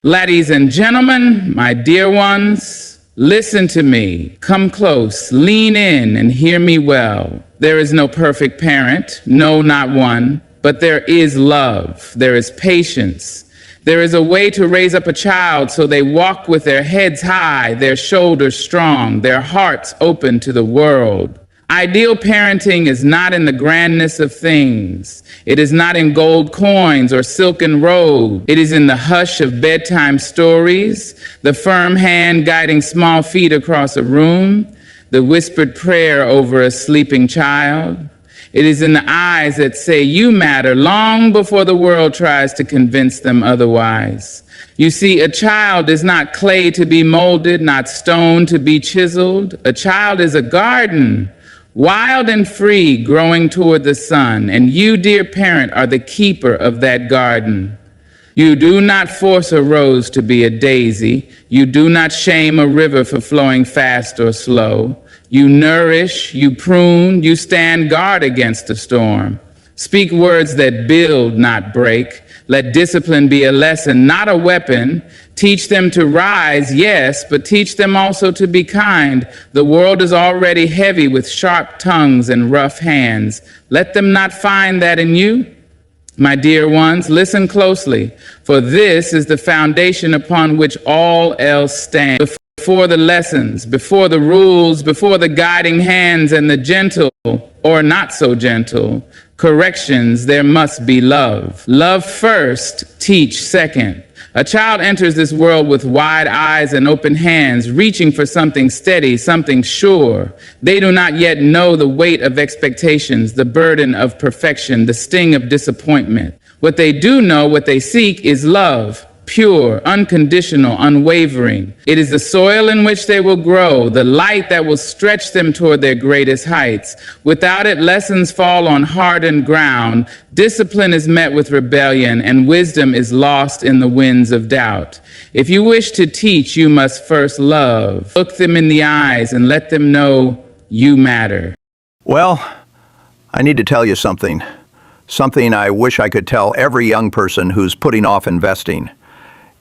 Ladies and gentlemen, my dear ones, listen to me. Come close, lean in, and hear me well. There is no perfect parent, no, not one, but there is love, there is patience. There is a way to raise up a child so they walk with their heads high, their shoulders strong, their hearts open to the world. Ideal parenting is not in the grandness of things. It is not in gold coins or silken robes. It is in the hush of bedtime stories, the firm hand guiding small feet across a room, the whispered prayer over a sleeping child. It is in the eyes that say you matter long before the world tries to convince them otherwise. You see, a child is not clay to be molded, not stone to be chiseled. A child is a garden, wild and free, growing toward the sun, and you, dear parent, are the keeper of that garden. You do not force a rose to be a daisy. You do not shame a river for flowing fast or slow. You nourish, you prune, you stand guard against a storm. Speak words that build, not break. Let discipline be a lesson, not a weapon. Teach them to rise, yes, but teach them also to be kind. The world is already heavy with sharp tongues and rough hands. Let them not find that in you. My dear ones, listen closely, for this is the foundation upon which all else stands. Before the lessons, before the rules, before the guiding hands and the gentle, or not so gentle, corrections, there must be love. Love first, teach second. A child enters this world with wide eyes and open hands, reaching for something steady, something sure. They do not yet know the weight of expectations, the burden of perfection, the sting of disappointment. What they do know, what they seek, is love. Pure, unconditional, unwavering. It is the soil in which they will grow, the light that will stretch them toward their greatest heights. Without it, lessons fall on hardened ground. Discipline is met with rebellion, and wisdom is lost in the winds of doubt. If you wish to teach, you must first love. Look them in the eyes and let them know you matter. Well, I need to tell you something. Something I wish I could tell every young person who's putting off investing.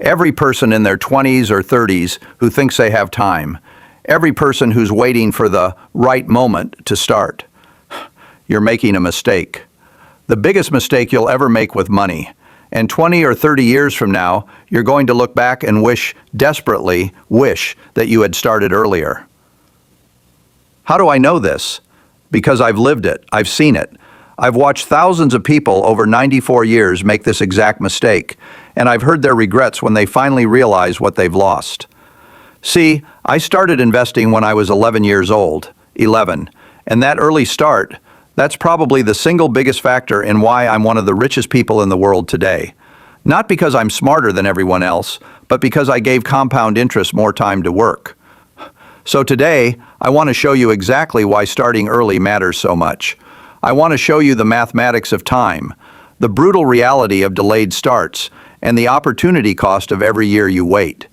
Every person in their 20s or 30s who thinks they have time. Every person who's waiting for the right moment to start. You're making a mistake. The biggest mistake you'll ever make with money. And 20 or 30 years from now, you're going to look back and desperately wish that you had started earlier. How do I know this? Because I've lived it. I've seen it. I've watched thousands of people over 94 years make this exact mistake, and I've heard their regrets when they finally realize what they've lost. See, I started investing when I was 11 years old, 11, and that early start, that's probably the single biggest factor in why I'm one of the richest people in the world today. Not because I'm smarter than everyone else, but because I gave compound interest more time to work. So today, I want to show you exactly why starting early matters so much. I want to show you the mathematics of time, the brutal reality of delayed starts, and the opportunity cost of every year you wait.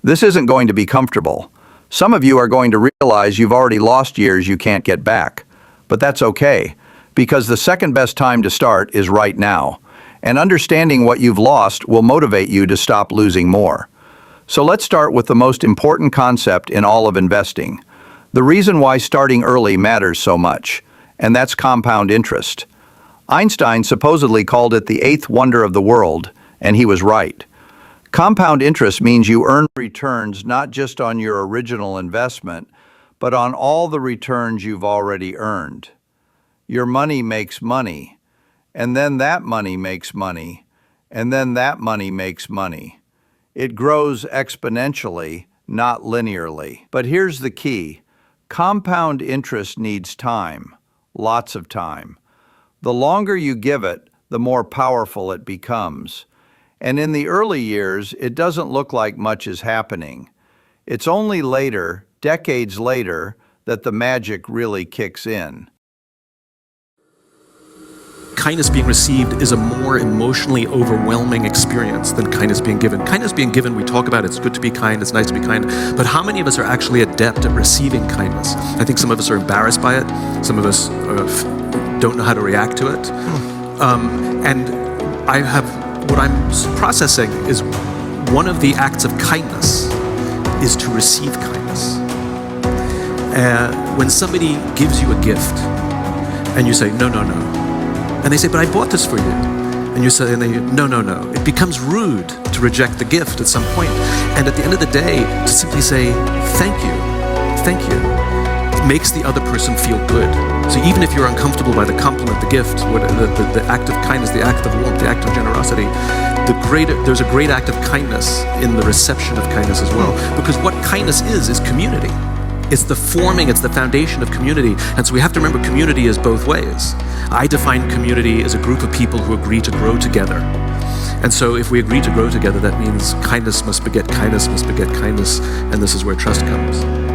This isn't going to be comfortable. Some of you are going to realize you've already lost years you can't get back. But that's okay, because the second best time to start is right now. And understanding what you've lost will motivate you to stop losing more. So let's start with the most important concept in all of investing. The reason why starting early matters so much. And that's compound interest. Einstein supposedly called it the eighth wonder of the world, and he was right. Compound interest means you earn returns not just on your original investment, but on all the returns you've already earned. Your money makes money, and then that money makes money, and then that money makes money. It grows exponentially, not linearly. But here's the key. Compound interest needs time. Lots of time. The longer you give it, the more powerful it becomes. And in the early years, it doesn't look like much is happening. It's only later, decades later, that the magic really kicks in. Kindness being received is a more emotionally overwhelming experience than kindness being given. Kindness being given, we talk about it's good to be kind, it's nice to be kind, but how many of us are actually adept at receiving kindness? I think some of us are embarrassed by it, some of us don't know how to react to it. And what I'm processing is one of the acts of kindness is to receive kindness. When somebody gives you a gift and you say, no, no, no. And they say, but I bought this for you. And you say, no, no, no. It becomes rude to reject the gift at some point. And at the end of the day, to simply say, thank you, it makes the other person feel good. So even if you're uncomfortable by the compliment, the gift, the act of kindness, the act of warmth, the act of generosity, there's a great act of kindness in the reception of kindness as well. Because what kindness is community. It's the forming, it's the foundation of community. And so we have to remember community is both ways. I define community as a group of people who agree to grow together. And so if we agree to grow together, that means kindness must beget kindness, and this is where trust comes.